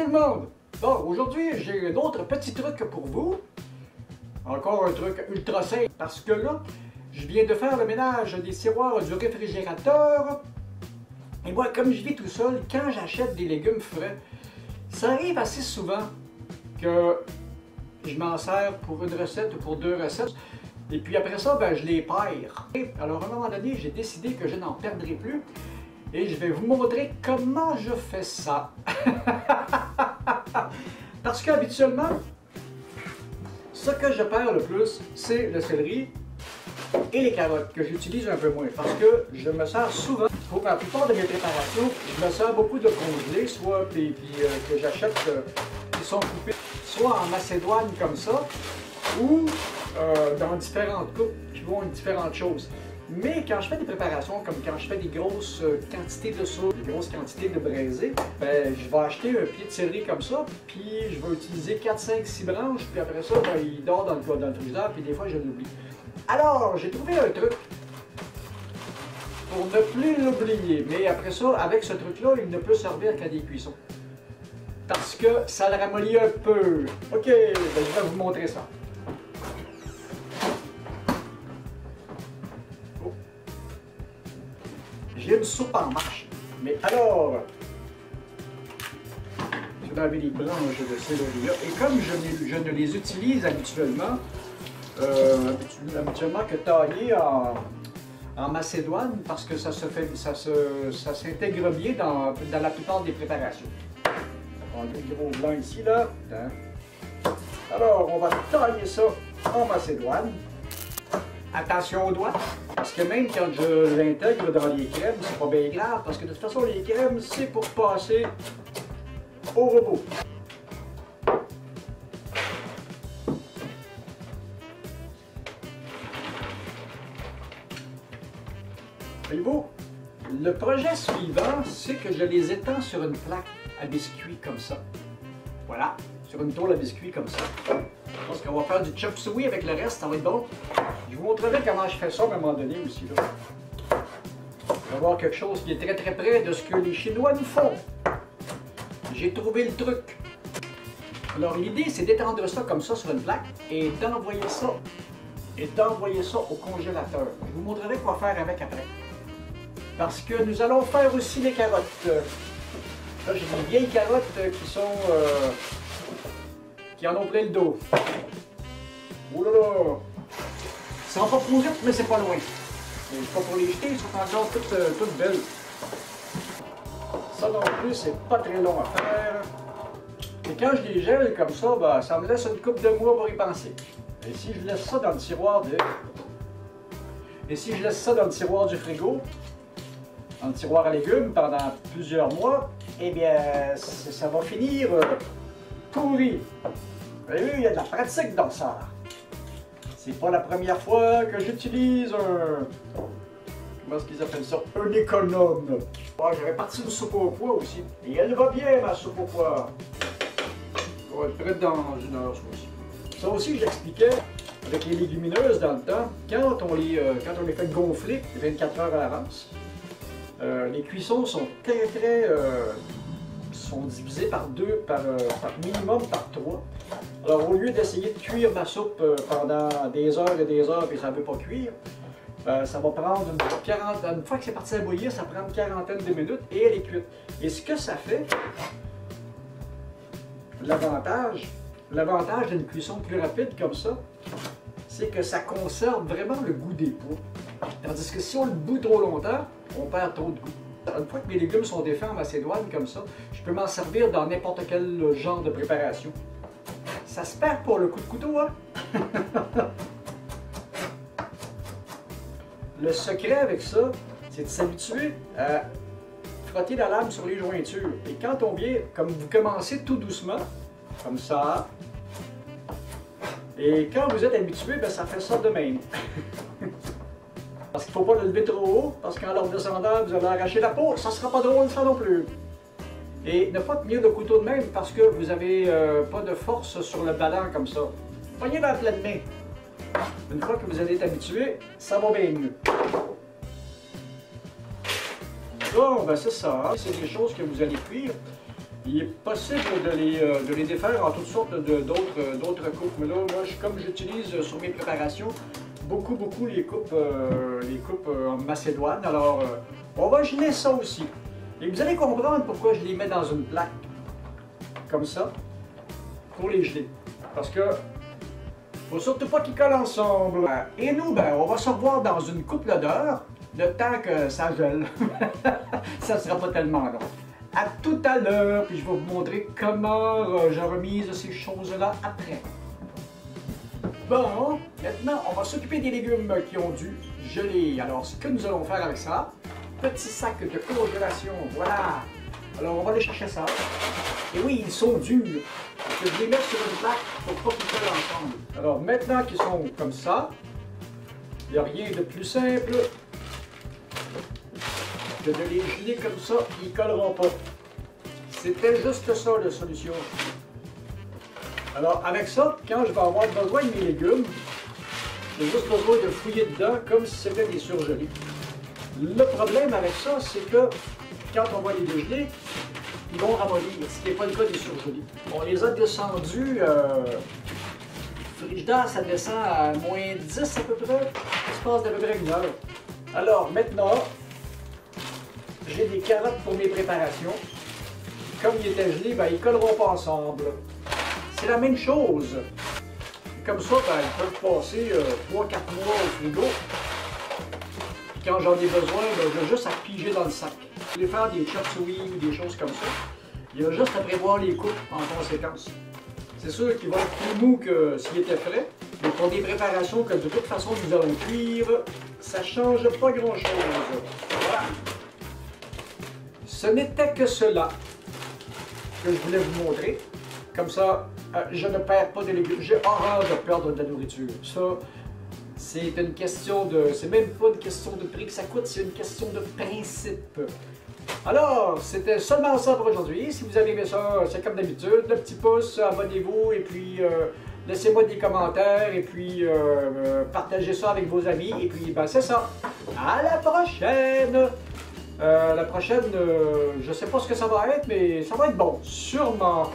tout le monde! Bon, aujourd'hui, j'ai un autre petit truc pour vous. Encore un truc ultra simple, parce que là, je viens de faire le ménage des tiroirs du réfrigérateur. Et moi, comme je vis tout seul, quand j'achète des légumes frais, ça arrive assez souvent que je m'en sers pour une recette ou pour deux recettes. Et puis après ça, ben, je les perds. Alors à un moment donné, j'ai décidé que je n'en perdrai plus. Et je vais vous montrer comment je fais ça. Parce qu'habituellement, ce que je perds le plus, c'est le céleri et les carottes, que j'utilise un peu moins. Parce que je me sers souvent, pour la plupart de mes préparations, je me sers beaucoup de congelés, soit que j'achète qui sont coupés, soit en macédoine comme ça, ou dans différentes coupes qui vont différentes choses. Mais quand je fais des préparations, comme quand je fais des grosses quantités de sauce, des grosses quantités de braisé, ben, je vais acheter un pied de céleri comme ça, puis je vais utiliser 4, 5, 6 branches, puis après ça, ben, il dort dans le frigidaire, puis des fois, je l'oublie. Alors, j'ai trouvé un truc pour ne plus l'oublier, mais après ça, avec ce truc-là, il ne peut servir qu'à des cuissons. Parce que ça le ramollit un peu. Ok, ben, je vais vous montrer ça. J'ai une soupe en marche. Mais alors, je vais enlever les branches de céleri là. Et comme je ne les utilise habituellement, que taillé en macédoine, parce que ça s'intègre bien dans la plupart des préparations. On a le gros blanc ici, là. Alors, on va tailler ça en macédoine. Attention aux doigts, parce que même quand je l'intègre dans les crèmes, c'est pas bien grave, parce que de toute façon, les crèmes, c'est pour passer au robot. Voyez-vous, le projet suivant, c'est que je les étends sur une plaque à biscuits comme ça. Voilà, sur une tôle à biscuits comme ça. Je pense qu'on va faire du chop suey avec le reste, ça va être bon. Je vous montrerai comment je fais ça à un moment donné aussi. Là. On va voir quelque chose qui est très très près de ce que les Chinois nous font. J'ai trouvé le truc. Alors l'idée, c'est d'étendre ça comme ça sur une plaque et d'envoyer ça au congélateur. Je vous montrerai quoi faire avec après. Parce que nous allons faire aussi les carottes. Là, j'ai des vieilles carottes qui en ont plein le dos. Oh là là! Ils sont pas pourrites, mais c'est pas loin. C'est pas pour les jeter, ils sont encore toutes belles. Ça non plus, c'est pas très long à faire. Et quand je les gèle comme ça, ben, ça me laisse une couple de mois pour y penser. Et si je laisse ça dans le tiroir du frigo, dans le tiroir à légumes pendant plusieurs mois, eh bien, ça va finir pourri. Vous avez vu, il y a de la pratique dans ça. C'est pas la première fois que j'utilise comment est-ce qu'ils appellent ça? Un économe. Oh, j'avais parti une soupe au pois aussi. Et elle va bien, ma soupe au pois. On va être prête dans une heure, ça aussi. Ça aussi, j'expliquais avec les légumineuses dans le temps. Quand on les fait gonfler 24 heures à l'avance, les cuissons sont sont divisés par deux, par minimum par trois. Alors au lieu d'essayer de cuire ma soupe pendant des heures et ça ne veut pas cuire, ça va prendre une fois que c'est parti à bouillir, ça prend une quarantaine de minutes et elle est cuite. Et ce que ça fait, l'avantage d'une cuisson plus rapide comme ça, c'est que ça conserve vraiment le goût des pois. Tandis que si on le bout trop longtemps, on perd trop de goût. Une fois que mes légumes sont défaits en macédoine comme ça, je peux m'en servir dans n'importe quel genre de préparation. Ça se perd pour le coup de couteau, hein? Le secret avec ça, c'est de s'habituer à frotter la lame sur les jointures. Et quand on vient, comme vous commencez tout doucement, comme ça, et quand vous êtes habitué, ben, ça fait ça de même. Parce qu'il ne faut pas le lever trop haut, parce qu'en leur descendant, vous allez arracher la peau. Ça ne sera pas drôle, ça non plus. Et ne pas tenir le couteau de même parce que vous n'avez pas de force sur le ballon comme ça. Prenez dans la pleine main. Une fois que vous allez être habitué, ça va bien mieux. Bon, ben c'est ça. C'est des choses que vous allez cuire. Il est possible de les défaire en toutes sortes d'autres coupes. Mais là, moi, comme j'utilise sur mes préparations, beaucoup les coupes en macédoine. Alors, on va geler ça aussi. Et vous allez comprendre pourquoi je les mets dans une plaque, comme ça, pour les geler. Parce que, faut surtout pas qu'ils collent ensemble. Et nous, ben, on va se revoir dans une couple d'heures, le temps que ça gèle. Ça ne sera pas tellement long. À tout à l'heure, puis je vais vous montrer comment je remise ces choses-là après. Bon, maintenant, on va s'occuper des légumes qui ont dû geler. Alors, ce que nous allons faire avec ça, petit sac de congélation, voilà. Alors, on va aller chercher ça. Et oui, ils sont durs. Je vais les mettre sur une plaque pour pas qu'ils collent ensemble. Alors, maintenant qu'ils sont comme ça, il n'y a rien de plus simple que de les geler comme ça, ils ne colleront pas. C'était juste ça la solution. Alors avec ça, quand je vais avoir besoin de mes légumes, j'ai juste besoin de fouiller dedans comme si c'était des surgelés. Le problème avec ça, c'est que quand on va les dégeler, ils vont ramollir, ce qui n'est pas le cas des surgelés. On les a descendus, frigidaire, ça descend à moins 10 à peu près, l'espace d'à peu près 1 heure. Alors maintenant, j'ai des carottes pour mes préparations. Comme ils étaient gelés, ben, ils ne colleront pas ensemble. C'est la même chose. Comme ça, ben, ils peuvent passer 3-4 mois au frigo. Puis quand j'en ai besoin, ben, j'ai juste à piger dans le sac. Je vais faire des chop suey ou des choses comme ça. Il y a juste à prévoir les coupes en conséquence. C'est sûr qu'il va être plus mou que s'il était frais. Mais pour des préparations que de toute façon nous allons cuire, ça ne change pas grand-chose. Voilà. Ce n'était que cela que je voulais vous montrer. Comme ça, je ne perds pas de légumes. J'ai horreur de perdre de la nourriture. Ça, c'est une question de... C'est même pas une question de prix que ça coûte, c'est une question de principe. Alors, c'était seulement ça pour aujourd'hui. Si vous avez aimé ça, c'est comme d'habitude. Le petit pouce, abonnez-vous et puis laissez-moi des commentaires et puis partagez ça avec vos amis. Et puis, ben, c'est ça. À la prochaine! La prochaine, je sais pas ce que ça va être, mais ça va être bon, sûrement.